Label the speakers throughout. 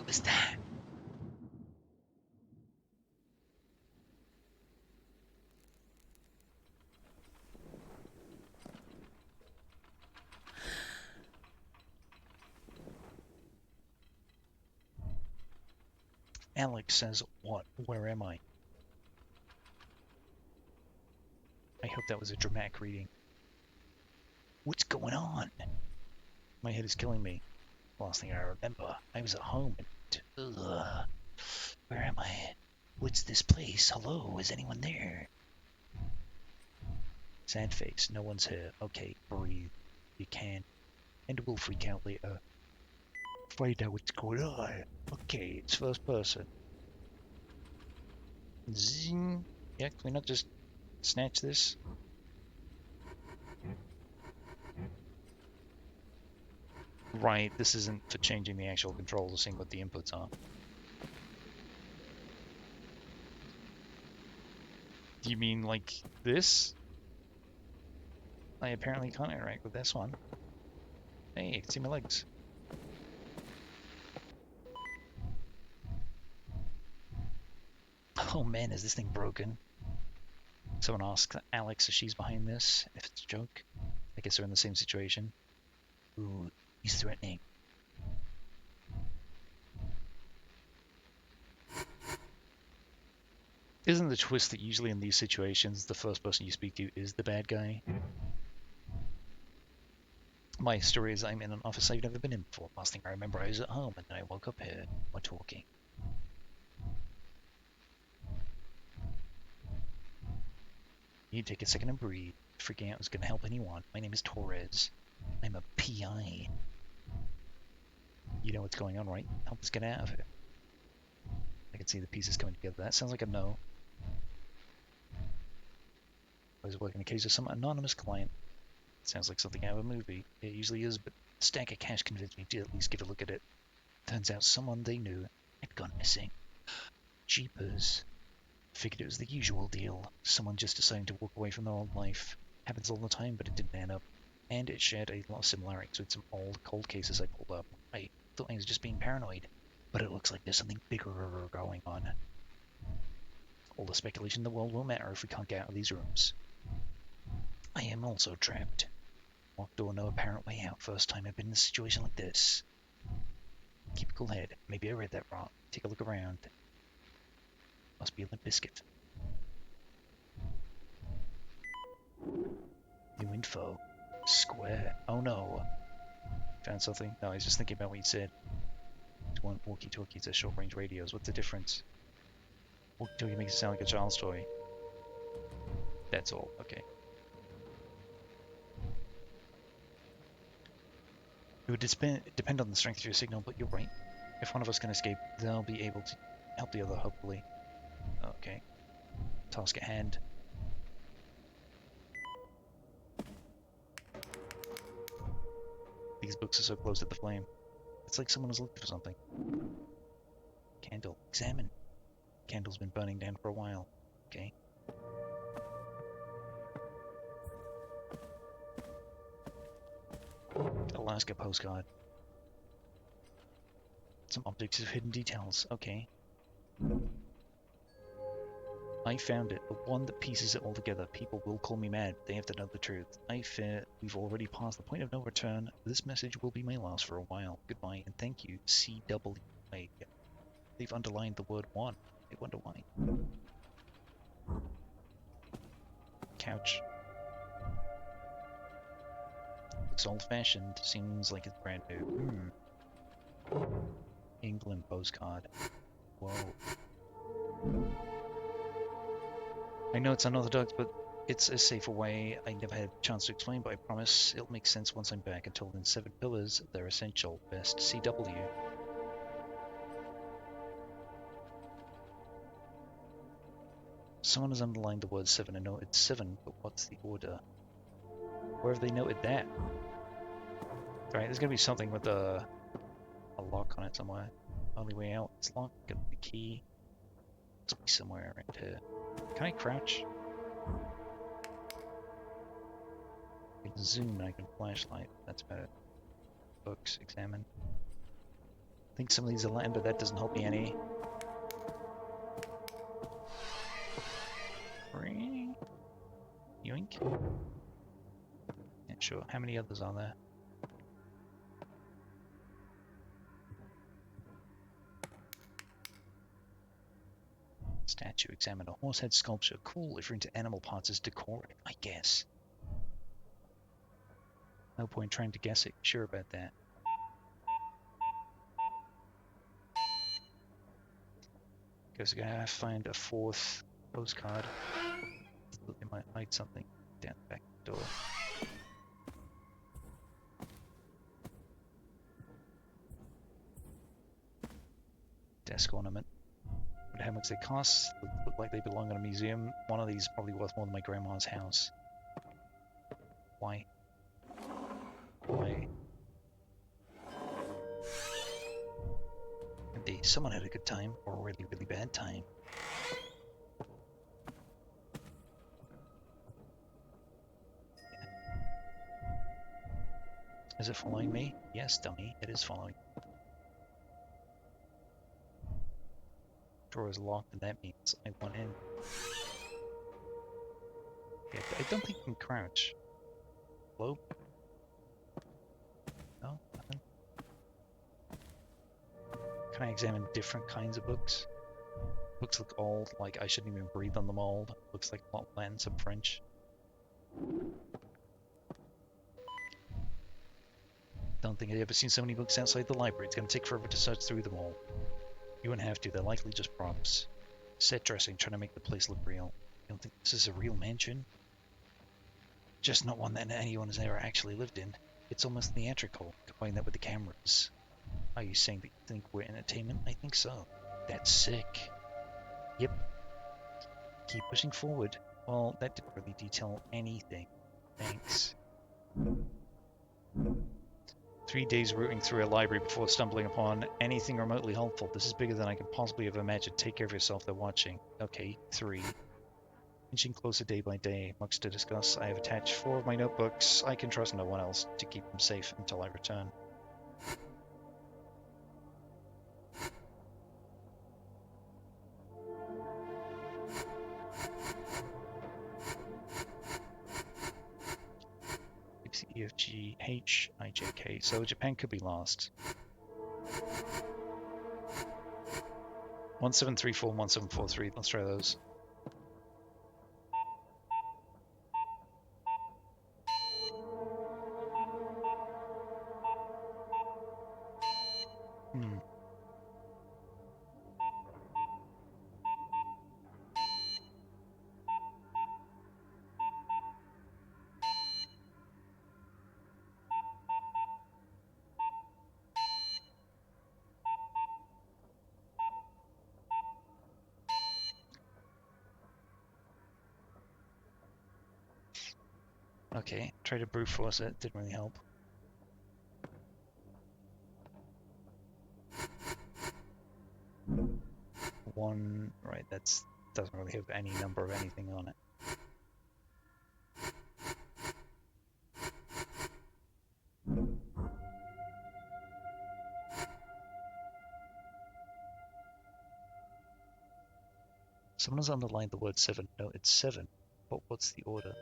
Speaker 1: was that? Alex says, what? Where am I? I hope that was a dramatic reading. What's going on? My head is killing me. Last thing I remember, I was at home and... Ugh. Where am I? What's this place? Hello, is anyone there? Sad face, no one's here. Okay, breathe. You can. And we'll freak out later. Find out what's going on. Okay, it's first person. Zing. Yeah, can we not just snatch this? Right, this isn't for changing the actual controls or seeing what the inputs are. Do you mean like this? I apparently can't interact with this one. Hey, I can see my legs. Oh man, is this thing broken? Someone asks Alex if she's behind this, if it's a joke. I guess they're in the same situation. Ooh, he's threatening. Isn't the twist that usually in these situations, the first person you speak to is the bad guy? My story is I'm in an office I've never been in before. Last thing I remember, I was at home, and then I woke up here. We're talking. You take a second and breathe. Freaking out is going to help anyone. My name is Torres. I'm a PI. You know what's going on, right? Help us get out of here. I can see the pieces coming together. That sounds like a no. I was working a case of some anonymous client. Sounds like something out of a movie. It usually is, but a stack of cash convinced me to at least give a look at it. Turns out someone they knew had gone missing. Jeepers. Figured it was the usual deal. Someone just deciding to walk away from their old life. Happens all the time, but it didn't end up. And it shared a lot of similarities with some old cold cases I pulled up. I thought I was just being paranoid, but it looks like there's something bigger going on. All the speculation in the world won't matter if we can't get out of these rooms. I am also trapped. Locked door, no apparent way out. First time I've been in a situation like this. Keep a cool head. Maybe I read that wrong. Take a look around. Must be a Limp Bizkit. New info. Square. Oh no. Found something? No, I was just thinking about what you said. One walkie-talkie to short-range radios. What's the difference? Walkie-talkie makes it sound like a child's toy. That's all. Okay. It would depend on the strength of your signal, but you're right. If one of us can escape, they'll be able to help the other, hopefully. Okay. Task at hand. These books are so close to the flame. It's like someone was looking for something. Candle. Examine. Candle's been burning down for a while. Okay. Alaska postcard. Some optics of hidden details. Okay. I found it. The one that pieces it all together. People will call me mad. They have to know the truth. I fear we've already passed the point of no return. This message will be my last for a while. Goodbye and thank you. CW. They've underlined the word one. I wonder why. Couch. Looks old-fashioned. Seems like it's brand new. England postcard. Whoa. I know it's unorthodox, but it's a safer way. I never had a chance to explain, but I promise it'll make sense once I'm back. Until then, 7 pillars, they're essential. Best CW. Someone has underlined the word 7. I know it's 7, but what's the order? Where have they noted that? Right, there's gonna be something with a lock on it somewhere. Only way out is locked. Got the key. It's be somewhere around here. Can I crouch? I can zoom and I can flashlight. That's better. Books, examine. think some of these are Latin, but that doesn't help me any. Yoink. Yeah, sure. How many others are there? Statue, examine a horsehead sculpture. Cool if you're into animal parts as decor, I guess. No point trying to guess it. Sure about that. Guess I'm gonna find a fourth postcard. They might hide something down the back door. Desk ornament. But how much they cost? Look like they belong in a museum. One of these is probably worth more than my grandma's house. Why? Why? Indeed, someone had a good time, or a really, really bad time. Is it following me? Yes, dummy, it is following. Drawer is locked, and that means I want in. Yeah, I don't think you can crouch. Hello? No? Nothing? Can I examine different kinds of books? Books look old, like I shouldn't even breathe on them old. Looks like a lot of Latin, some French. Don't think I've ever seen so many books outside the library. It's going to take forever to search through them all. You wouldn't have to, they're likely just props. Set dressing, trying to make the place look real. You don't think this is a real mansion? Just not one that anyone has ever actually lived in. It's almost theatrical. Combine that with the cameras. Are you saying that you think we're entertainment? I think so. That's sick. Yep. Keep pushing forward. Well, that didn't really detail anything. Thanks. 3 days rooting through a library before stumbling upon anything remotely helpful. This is bigger than I could possibly have imagined. Take care of yourself, they're watching. Okay, 3. Inching closer day by day. Much to discuss. I have attached 4 of my notebooks. I can trust no one else to keep them safe until I return. E, F, G, H, I, J, K. So Japan could be lost. 1734 and 1743. Let's try those. Okay, try to brute force it. Didn't really help. One, right, that's doesn't really have any number of anything on it. Someone has underlined the word 7. No, it's 7. But what's the order?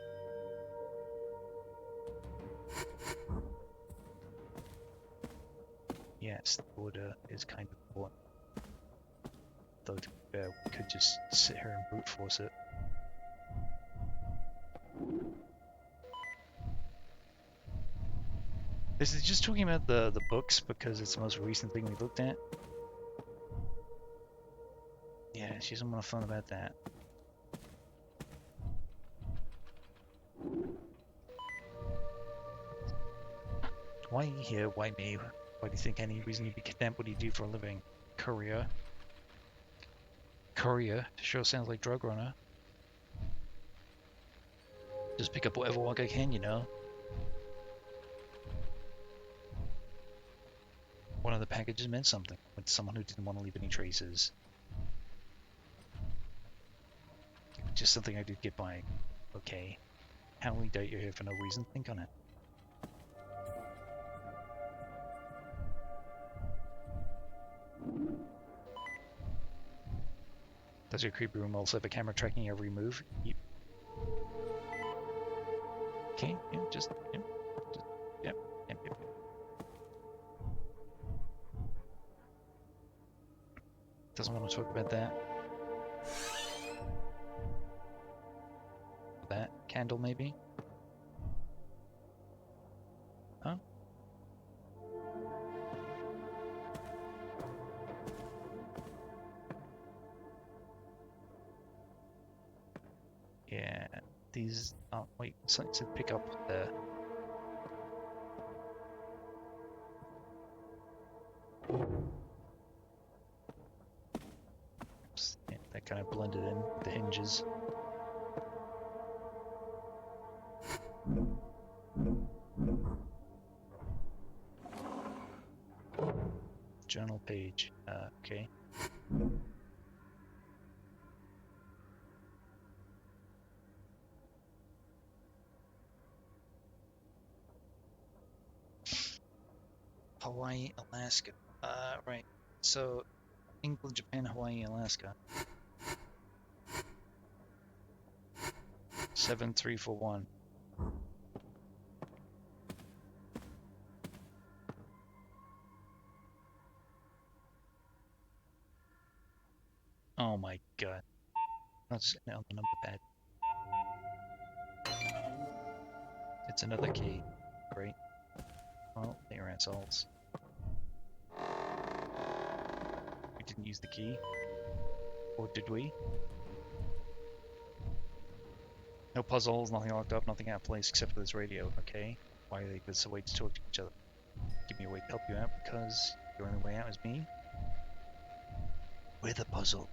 Speaker 1: Yes, the order is kind of important. Though to be fair, we could just sit here and brute force it. This is just talking about the books because it's the most recent thing we looked at. Yeah, she doesn't want to fun about that. Why are you here? Why me? Why do you think any reason you'd be kidnapped? What do you do for a living? Courier. Courier? Sure sounds like drug runner. Just pick up whatever work I can, you know. One of the packages meant something, with someone who didn't want to leave any traces. Just something I did get by. Okay. How we doubt you're here for no reason? Think on it. Does your creepy room also have a camera tracking every move? Yep. Okay, yeah, just, yep, yep, yep, yep. Doesn't want to talk about that. That candle, maybe? Huh? Yeah, these. Oh, wait, something to pick up there. Oops, yeah, that kind of blended in with the hinges. Journal page. Okay. Hawaii, Alaska. Right. So, England, Japan, Hawaii, Alaska. 7341. Oh my god. That's on the number pad. It's another key. Great. Well, they're assholes. We didn't use the key. Or did we? No puzzles, nothing locked up, nothing out of place except for this radio, okay? Why are they just a way to talk to each other? Give me a way to help you out because your only way out is me? With a puzzle.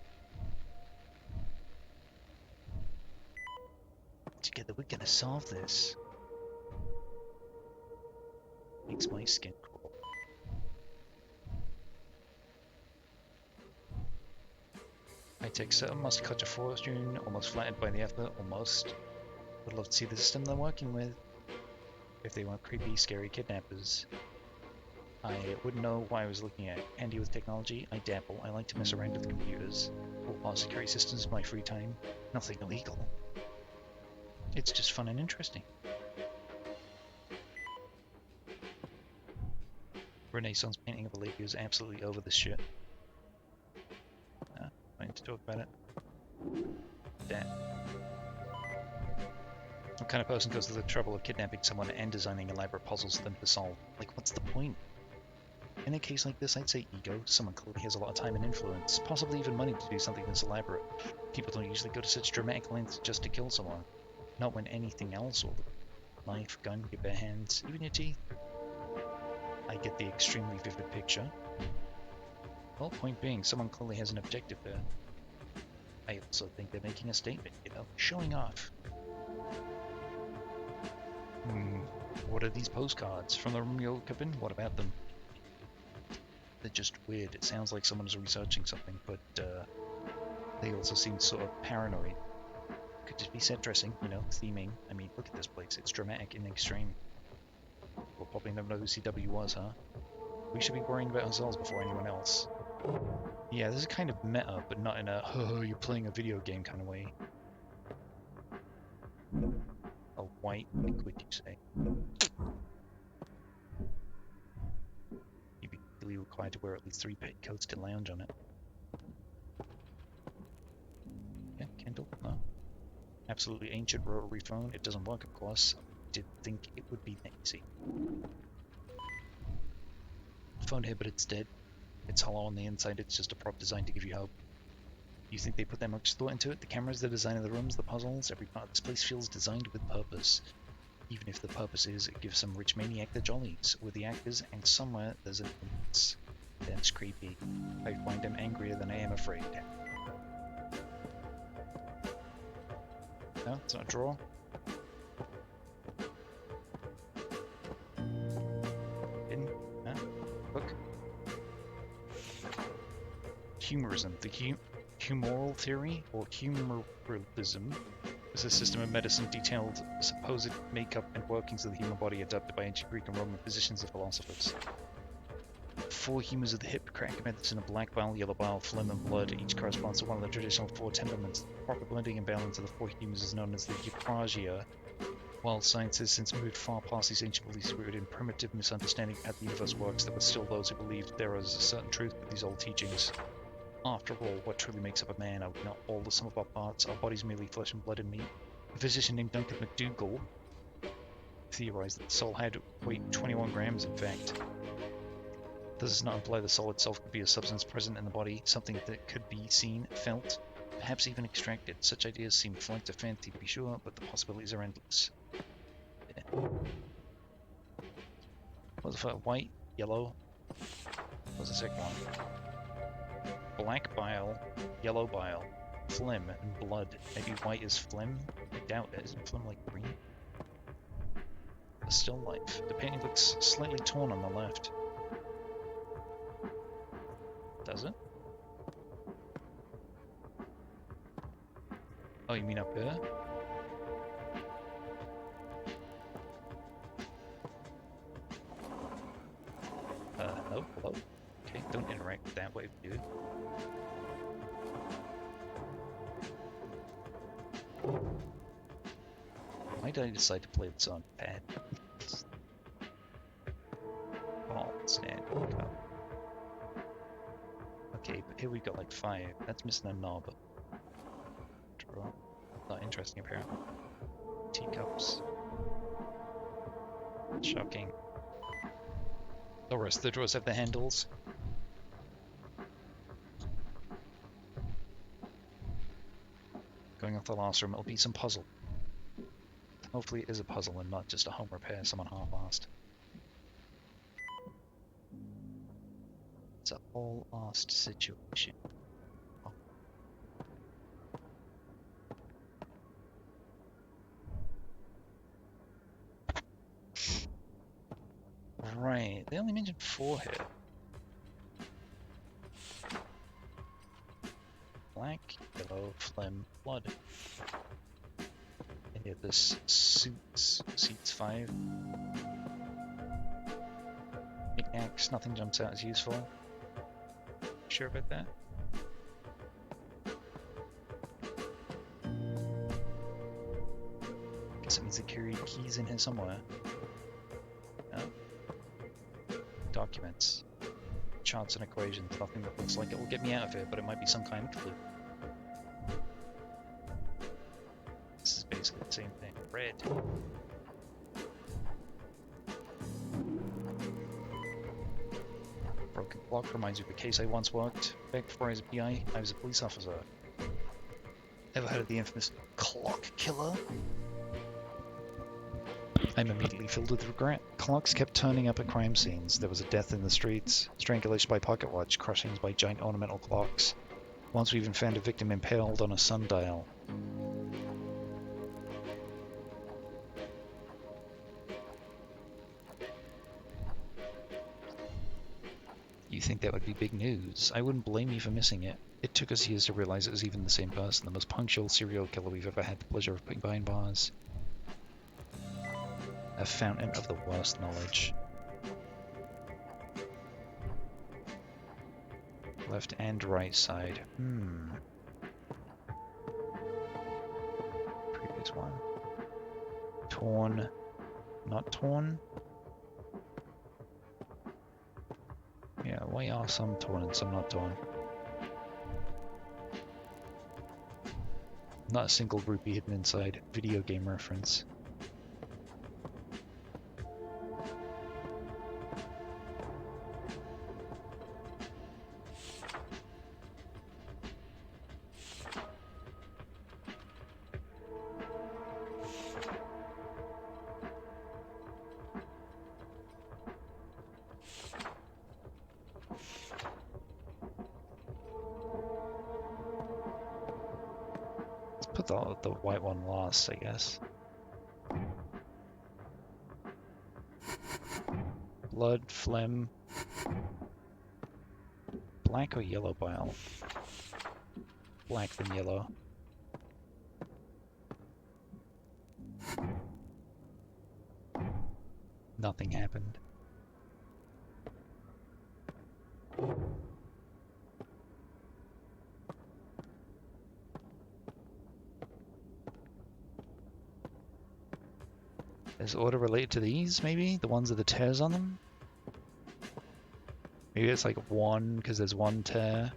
Speaker 1: Together we're gonna solve this. Makes my skin crawl. High-tech setup must cut your fortune, almost flattened by the effort, almost. Would love to see the system they're working with. If they weren't creepy, scary kidnappers. I wouldn't know what I was looking at. Handy with technology, I dabble. I like to mess around with computers. All our security systems in my free time. Nothing illegal. It's just fun and interesting. Renaissance painting of a lady who's absolutely over this shit. I need to talk about it. That. What kind of person goes to the trouble of kidnapping someone and designing elaborate puzzles for them to solve? Like, what's the point? In a case like this, I'd say ego. Someone clearly has a lot of time and influence, possibly even money to do something this elaborate. People don't usually go to such dramatic lengths just to kill someone. Not when anything else will. Knife, gun, your bare hands, even your teeth. I get the extremely vivid picture. Well, point being, someone clearly has an objective there. I also think they're making a statement, you know, showing off. What are these postcards? From the room you woke up in? What about them? They're just weird. It sounds like someone's researching something, but they also seem sort of paranoid. Could just be set dressing, you know, theming. I mean, look at this place. It's dramatic in the extreme. We'll probably never know who CW was, huh? We should be worrying about ourselves before anyone else. Yeah, this is kind of meta, but not in a, oh, you're playing a video game kind of way. A white liquid, you say? You'd be legally required to wear at least 3 petticoats to lounge on it. Yeah, Kindle? No. Absolutely ancient rotary phone. It doesn't work, of course. Did think it would be that easy. Phone here, but it's dead. It's hollow on the inside. It's just a prop designed to give you hope. You think they put that much thought into it? The cameras, the design of the rooms, the puzzles, every part of this place feels designed with purpose. Even if the purpose is it gives some rich maniac the jollies with the actors, and somewhere there's an influence. That's creepy. I find them angrier than I am afraid. No, it's not a draw. In, book. Humorism. The humoral theory, or humoralism, is a system of medicine detailed supposed makeup and workings of the human body adapted by ancient Greek and Roman physicians and philosophers. 4 humours of the hip, crack methods in a black bile, yellow bile, phlegm, and blood. Each corresponds to one of the traditional 4 temperaments. Proper blending and balance of the 4 humours is known as the euprasia. While science has since moved far past these ancient beliefs rooted in primitive misunderstanding of how the universe works, there were still those who believed there was a certain truth to these old teachings. After all, what truly makes up a man? Are we not all the sum of our parts? Our bodies merely flesh and blood and meat? A physician named Duncan McDougall theorized that the soul had weight 21 grams, in fact. Does this not imply the soul itself could be a substance present in the body, something that could be seen, felt, perhaps even extracted? Such ideas seem flight of fancy, to be sure, but the possibilities are endless. Yeah. What was the first? White, yellow. What was the second one? Black bile, yellow bile, phlegm, and blood. Maybe white is phlegm? I doubt it. Isn't phlegm like green? A still life. The painting looks slightly torn on the left. Does it? Oh, you mean up here? Hello? Hello? Okay, don't interact with that way, dude. Why did I decide to play this on pad? Ball, stand, up. Okay, but here we've got like 5. That's missing a knob. Draw. Not interesting, apparently. Teacups. Shocking. The rest of the drawers have the handles. Going off the last room, it'll be some puzzle. Hopefully it is a puzzle and not just a home repair someone half-assed. It's a all-assed situation. Oh. Right, they only mentioned 4 here. Black, yellow, phlegm, blood. Any of this suits 5. Knickknacks, nothing jumps out as useful. Sure about that? Guess it means the carried keys in here somewhere. No. Documents. Charts and equations. Nothing that looks like it will get me out of here, but it might be some kind of clue. This is basically the same thing. Red. Broken clock reminds me of a case I once worked. Back before I was a PI, I was a police officer. Ever heard of the infamous clock killer? I'm immediately filled with regret. Clocks kept turning up at crime scenes. There was a death in the streets, strangulation by pocket watch, crushings by giant ornamental clocks. Once we even found a victim impaled on a sundial. You think that would be big news? I wouldn't blame you for missing it. It took us years to realize it was even the same person, the most punctual serial killer we've ever had the pleasure of putting behind bars. A fountain of the worst knowledge. Left and right side. Previous one. Torn. Not torn? Yeah, why are some torn and some not torn? Not a single rupee hidden inside. Video game reference. Put the white one last, I guess. Blood, phlegm. Black or yellow bile? Black than yellow. Nothing happened. Is order related to these, maybe? The ones with the tears on them? Maybe it's like one because there's one tear.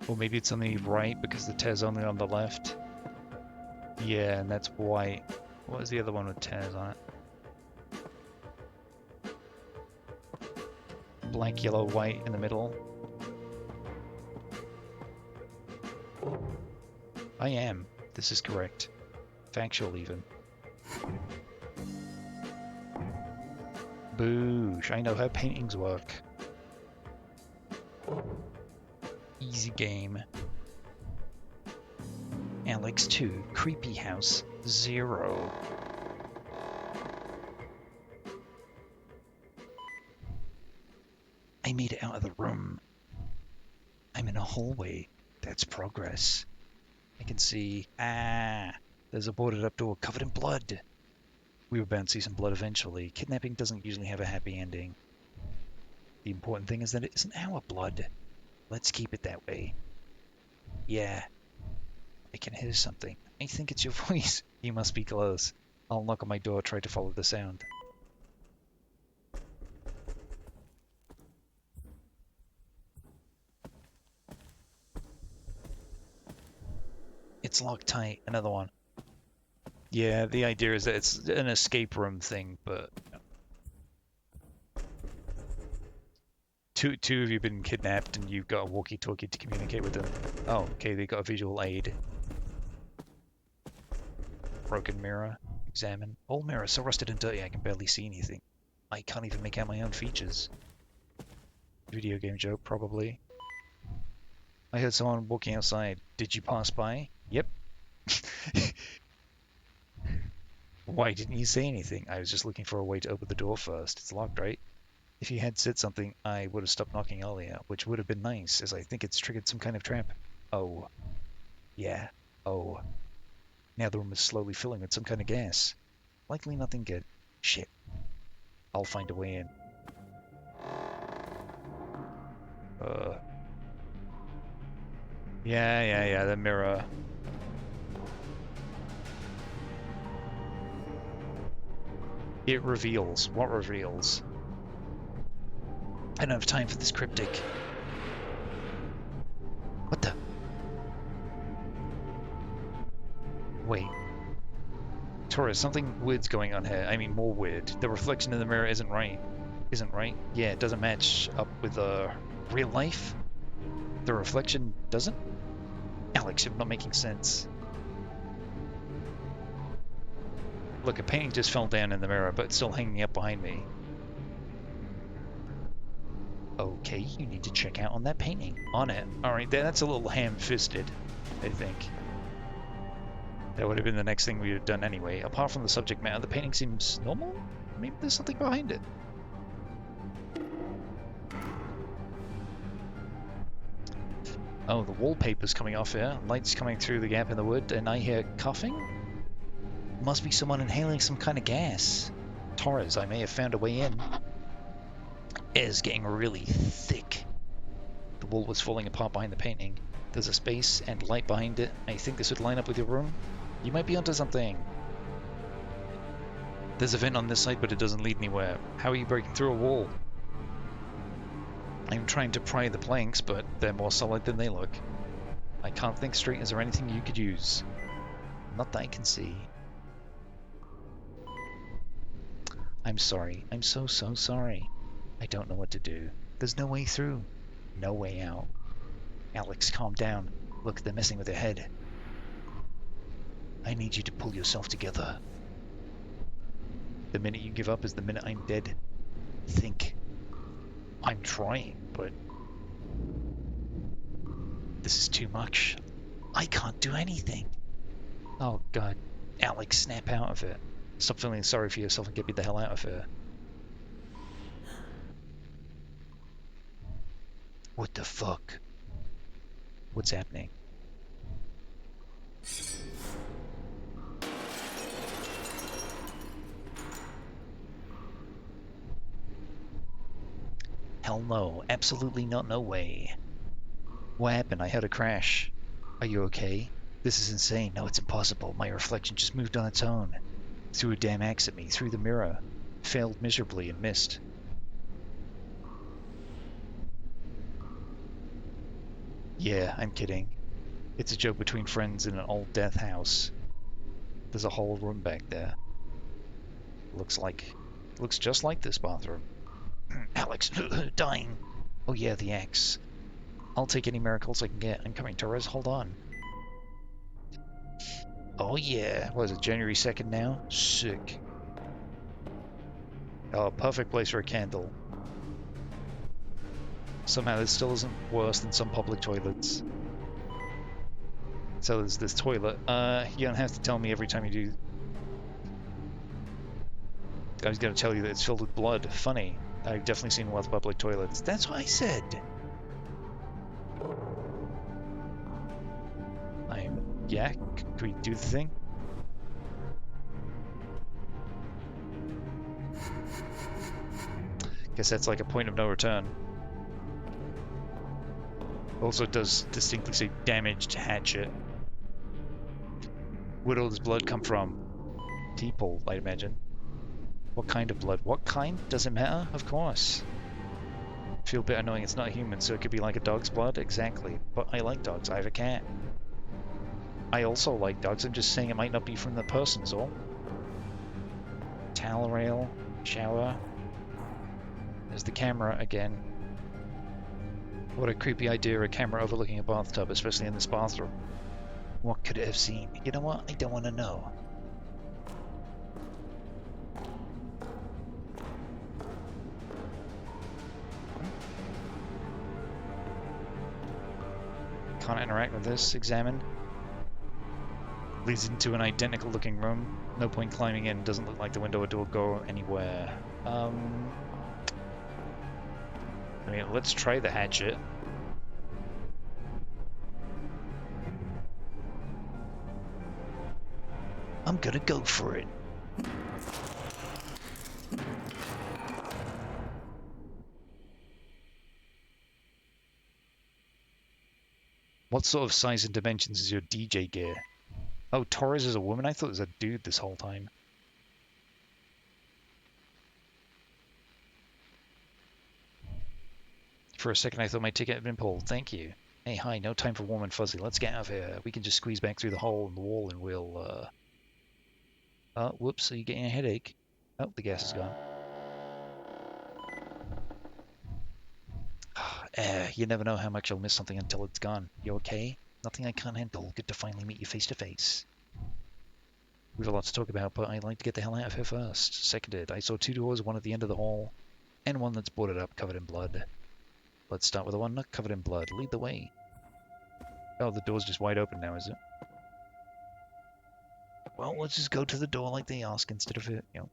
Speaker 1: Or maybe it's on the right because the tear's only on the left. Yeah, and that's white. What was the other one with tears on it? Black, yellow, white in the middle. I am. This is correct. Factual even. Boosh, I know how paintings work. Easy game. Alex 2, Creepy House 0. I made it out of the room. I'm in a hallway. That's progress. I can see... there's a boarded up door covered in blood. We were bound to see some blood eventually. Kidnapping doesn't usually have a happy ending. The important thing is that it isn't our blood. Let's keep it that way. Yeah. I can hear something. I think it's your voice. You must be close. I'll knock on my door, try to follow the sound. It's locked tight. Another one. Yeah, the idea is that it's an escape room thing, but... Two of you have been kidnapped and you've got a walkie-talkie to communicate with them. Oh, okay, they got a visual aid. Broken mirror. Examine. Old mirror, so rusted and dirty I can barely see anything. I can't even make out my own features. Video game joke, probably. I heard someone walking outside. Did you pass by? Yep. Why didn't you say anything? I was just looking for a way to open the door first. It's locked, right? If you had said something, I would have stopped knocking earlier, which would have been nice, as I think it's triggered some kind of trap. Oh. Yeah. Oh. Now the room is slowly filling with some kind of gas. Likely nothing good. Shit. I'll find a way in. Yeah, the mirror. It reveals. What reveals? I don't have time for this cryptic. What the? Wait. Taurus, something weird's going on here. I mean, more weird. The reflection in the mirror isn't right. Isn't right? Yeah, it doesn't match up with real life. The reflection doesn't? Alex, you're not making sense. Look, a painting just fell down in the mirror, but it's still hanging up behind me. Okay, you need to check out on that painting. On it. Alright, that's a little ham-fisted, I think. That would have been the next thing we would have done anyway. Apart from the subject matter, the painting seems normal? Maybe there's something behind it. Oh, the wallpaper's coming off here. Light's coming through the gap in the wood, and I hear coughing? Must be someone inhaling some kind of gas. Torres, I may have found a way in. Air's getting really thick. The wall was falling apart behind the painting. There's a space and light behind it. I think this would line up with your room. You might be onto something. There's a vent on this side, but it doesn't lead anywhere. How are you breaking through a wall? I'm trying to pry the planks, but they're more solid than they look. I can't think straight. Is there anything you could use? Not that I can see. I'm sorry. I'm so sorry. I don't know what to do. There's no way through. No way out. Alex, calm down. Look, they're messing with their head. I need you to pull yourself together. The minute you give up is the minute I'm dead. Think. I'm trying, but... this is too much. I can't do anything. Oh god. Alex, snap out of it. Stop feeling sorry for yourself and get me the hell out of here. What the fuck? What's happening? Hell no. Absolutely not, no way. What happened? I had a crash. Are you okay? This is insane. No, it's impossible. My reflection just moved on its own. Threw a damn axe at me through the mirror. Failed miserably and missed. Yeah, I'm kidding. It's a joke between friends in an old death house. There's a whole room back there. Looks just like this bathroom. Alex, dying. Oh yeah, the axe. I'll take any miracles I can get. I'm coming, Torres. Hold on. Oh yeah. What is it, January 2nd now? Sick. Oh, perfect place for a candle. Somehow this still isn't worse than some public toilets. So there's this toilet. You don't have to tell me every time you do. I was going to tell you that it's filled with blood. Funny. I've definitely seen lots of public toilets. That's what I said. Yeah, can we do the thing? Guess that's like a point of no return. Also, it does distinctly say damaged hatchet. Where'd all this blood come from? People, I imagine. What kind of blood? What kind? Does it matter? Of course. Feel a bit annoying it's not human, so it could be like a dog's blood? Exactly. But I like dogs. I have a cat. I also like dogs. I'm just saying it might not be from the person's all. Towel rail. Shower. There's the camera again. What a creepy idea, a camera overlooking a bathtub, especially in this bathroom. What could it have seen? You know what? I don't want to know. Can't interact with this. Examine. Leads into an identical looking room. No point climbing in. Doesn't look like the window or door go anywhere. I mean, let's try the hatchet. I'm gonna go for it. What sort of size and dimensions is your DJ gear? Oh, Torres is a woman? I thought it was a dude this whole time. For a second I thought my ticket had been pulled. Thank you. Hey, hi, no time for warm and fuzzy. Let's get out of here. We can just squeeze back through the hole in the wall and we'll, Oh, whoops, are you getting a headache? Oh, the gas is gone. You never know how much you'll miss something until it's gone. You okay? Nothing I can't handle. Good to finally meet you face to face. We have a lot to talk about, but I'd like to get the hell out of here first. Seconded. I saw two doors, one at the end of the hall, and one that's boarded up, covered in blood. Let's start with the one not covered in blood. Lead the way. Oh, the door's just wide open now, is it? Well, let's just go to the door like they ask instead of,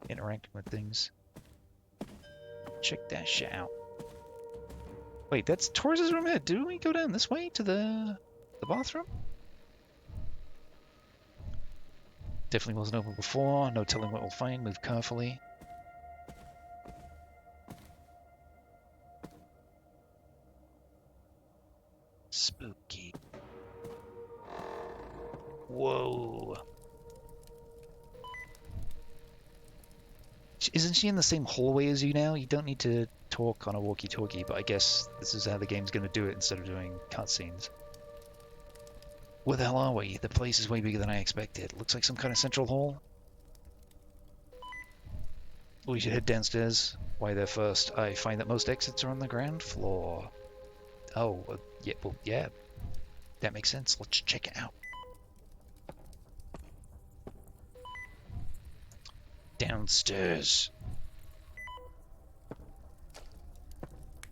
Speaker 1: interacting with things. Check that shit out. Wait, that's Torres' room here. Didn't we go down this way to the bathroom? Definitely wasn't open before. No telling what we'll find. Move carefully. Spooky. Whoa. Isn't she in the same hallway as you now? You don't need to talk on a walkie-talkie, but I guess this is how the game's going to do it instead of doing cutscenes. Where the hell are we? The place is way bigger than I expected. Looks like some kind of central hall. We should head downstairs. Why there first? I find that most exits are on the ground floor. Oh, yeah, well, yeah. That makes sense. Let's check it out. Downstairs.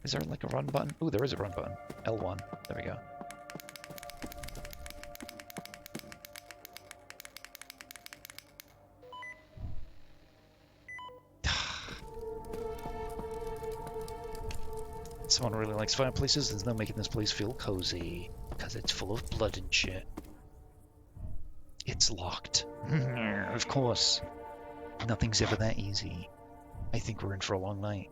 Speaker 1: Is there like a run button? Ooh, there is a run button. L1. There we go. Someone really likes fireplaces. There's no making this place feel cozy. Because it's full of blood and shit. It's locked. Of course. Nothing's ever that easy. I think we're in for a long night.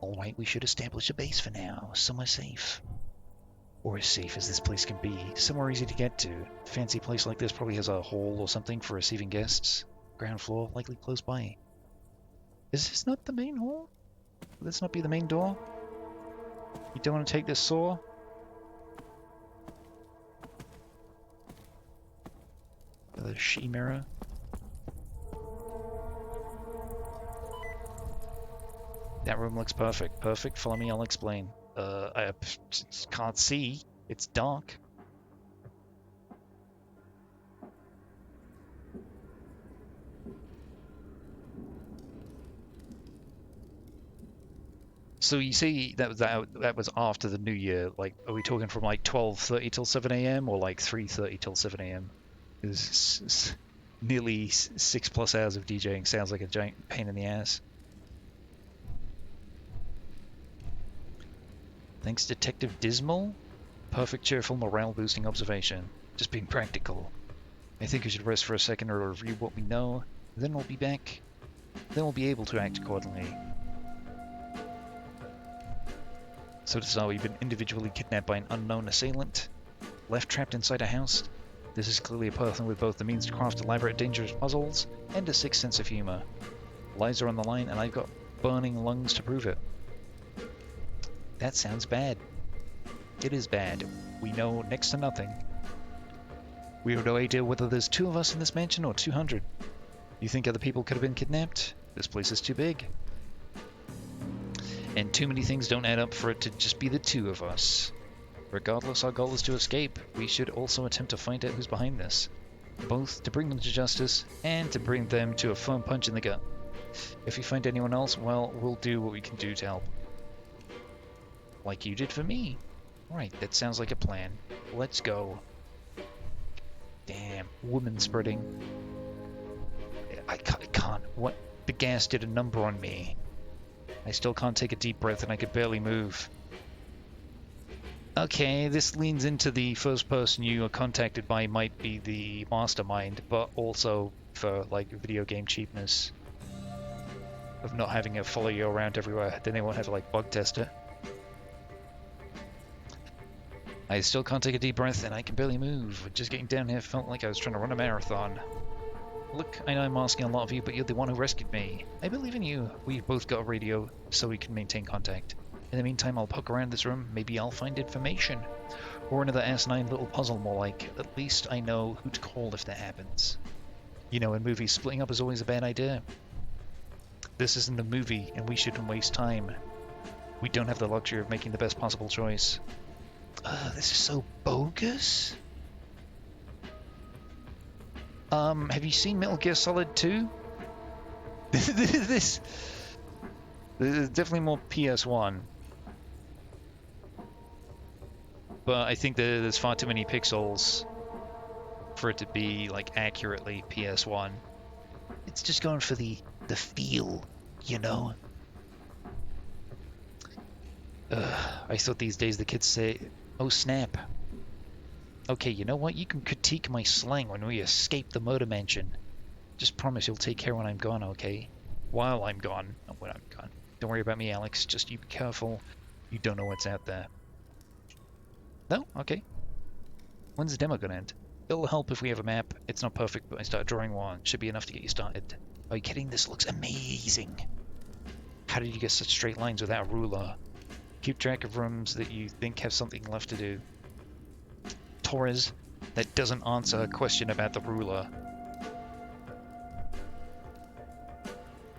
Speaker 1: Alright, we should establish a base for now. Somewhere safe. Or as safe as this place can be. Somewhere easy to get to. A fancy place like this probably has a hole or something for receiving guests. Ground floor, likely close by. Is this not the main hall? Will this not be the main door? You don't want to take this saw? The she mirror. That room looks perfect. Perfect. Follow me, I'll explain. I can't see. It's dark. So you see that was after the new year. Like, are we talking from like 12:30 till 7 a.m. or like 3:30 till 7 a.m.? It's nearly 6+ hours of DJing. Sounds like a giant pain in the ass. Thanks, Detective Dismal. Perfect, cheerful, morale-boosting observation. Just being practical. I think we should rest for a second or review what we know. Then we'll be back. Then we'll be able to act accordingly. So this is how we've been individually kidnapped by an unknown assailant, left trapped inside a house. This is clearly a person with both the means to craft elaborate, dangerous puzzles and a sick sense of humor. Lives are on the line, and I've got burning lungs to prove it. That sounds bad. It is bad. We know next to nothing. We have no idea whether there's 2 of us in this mansion or 200. You think other people could have been kidnapped? This place is too big. And too many things don't add up for it to just be the 2 of us. Regardless, our goal is to escape. We should also attempt to find out who's behind this. Both to bring them to justice and to bring them to a firm punch in the gut. If we find anyone else, well, we'll do what we can do to help. Like you did for me. Right, that sounds like a plan. Let's go. Damn, woman spreading. I can't. What? The gas did a number on me. I still can't take a deep breath and I could barely move. Okay, this leans into the first person you are contacted by might be the mastermind, but also for like video game cheapness. Of not having it follow you around everywhere. Then they won't have to like bug test it. I still can't take a deep breath and I can barely move. Just getting down here felt like I was trying to run a marathon. Look, I know I'm asking a lot of you, but you're the one who rescued me. I believe in you. We've both got a radio, so we can maintain contact. In the meantime, I'll poke around this room. Maybe I'll find information. Or another asinine little puzzle more like. At least I know who to call if that happens. You know, in movies, splitting up is always a bad idea. This isn't a movie, and we shouldn't waste time. We don't have the luxury of making the best possible choice. This is so bogus. Have you seen Metal Gear Solid 2? This is definitely more PS1. But I think that there's far too many pixels for it to be, like, accurately PS1. It's just going for the feel, you know? I thought these days the kids say, oh snap. Okay, you know what? You can critique my slang when we escape the murder mansion. Just promise you'll take care when I'm gone, okay? While I'm gone. Not when I'm gone. Don't worry about me, Alex. Just you be careful. You don't know what's out there. No? Okay. When's the demo gonna end? It'll help if we have a map. It's not perfect, but I started drawing one. Should be enough to get you started. Are you kidding? This looks amazing. How did you get such straight lines without a ruler? Keep track of rooms that you think have something left to do. Torres, that doesn't answer a question about the ruler.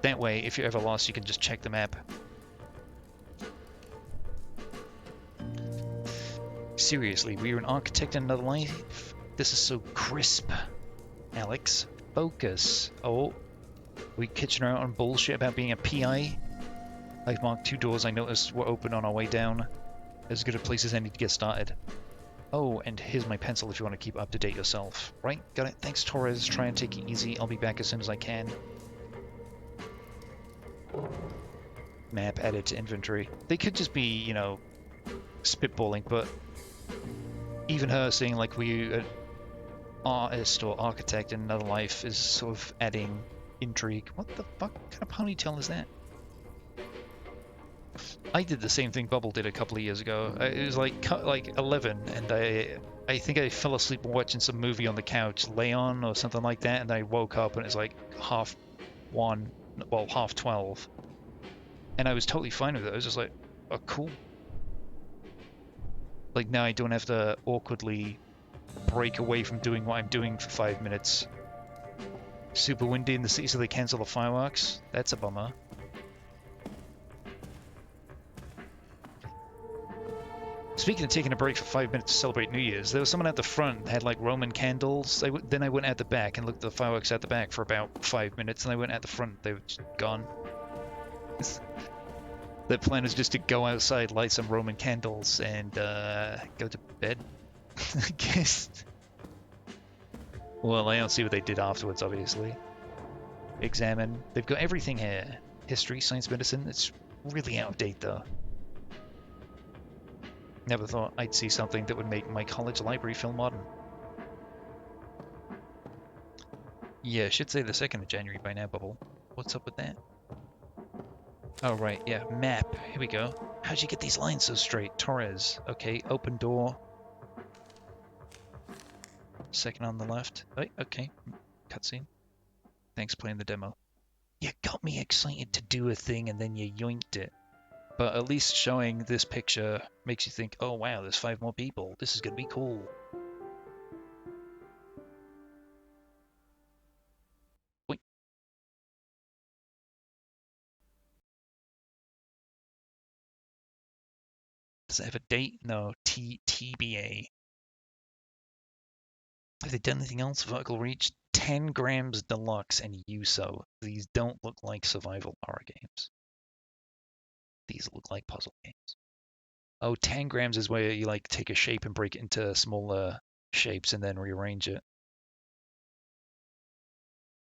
Speaker 1: That way, if you're ever lost, you can just check the map. Seriously, were you an architect in another life? This is so crisp. Alex, focus. Oh, we kitchen out on bullshit about being a PI? I've marked 2 doors I noticed were open on our way down. As good a place as any to get started. Oh, and here's my pencil if you want to keep up to date yourself. Right, got it. Thanks, Torres. Try and take it easy. I'll be back as soon as I can. Map added to inventory. They could just be, you know, spitballing, but even her saying like we an artist or architect in another life is sort of adding intrigue. What the fuck? What kind of ponytail is that? I did the same thing Bubble did a couple of years ago. It was like 11, and I think I fell asleep watching some movie on the couch, lay on or something like that, and I woke up and it's like half one, well, half 12, and I was totally fine with it. I was just like, oh, cool. Like now I don't have to awkwardly break away from doing what I'm doing for 5 minutes. Super windy in the city, so they cancel the fireworks. That's a bummer. Speaking of taking a break for 5 minutes to celebrate New Year's, there was someone at the front that had like Roman candles. Then I went at the back and looked at the fireworks at the back for about 5 minutes, and I went at the front. They were just gone. Their plan was just to go outside, light some Roman candles, and go to bed. I guess. Well, I don't see what they did afterwards, obviously. Examine. They've got everything here. History, science, medicine. It's really out of date, though. Never thought I'd see something that would make my college library feel modern. Yeah, should say the 2nd of January by now, Bubble. What's up with that? Oh, right, yeah, map. Here we go. How'd you get these lines so straight? Torres. Okay, open door. Second on the left. Oh, okay. Cutscene. Thanks for playing the demo. You got me excited to do a thing and then you yoinked it. But at least showing this picture makes you think, oh wow, there's 5 more people. This is going to be cool. Wait. Does it have a date? No. TBA. Have they done anything else? Vertical reach? 10 grams deluxe and USO. These don't look like survival horror games. These look like puzzle games. Oh, 10 grams is where you like take a shape and break it into smaller shapes and then rearrange it.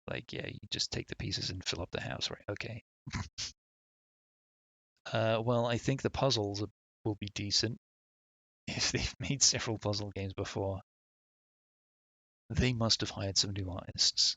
Speaker 1: Like, yeah, you just take the pieces and fill up the house, right? Okay. Well, I think the puzzles will be decent if they've made several puzzle games before. They must have hired some new artists.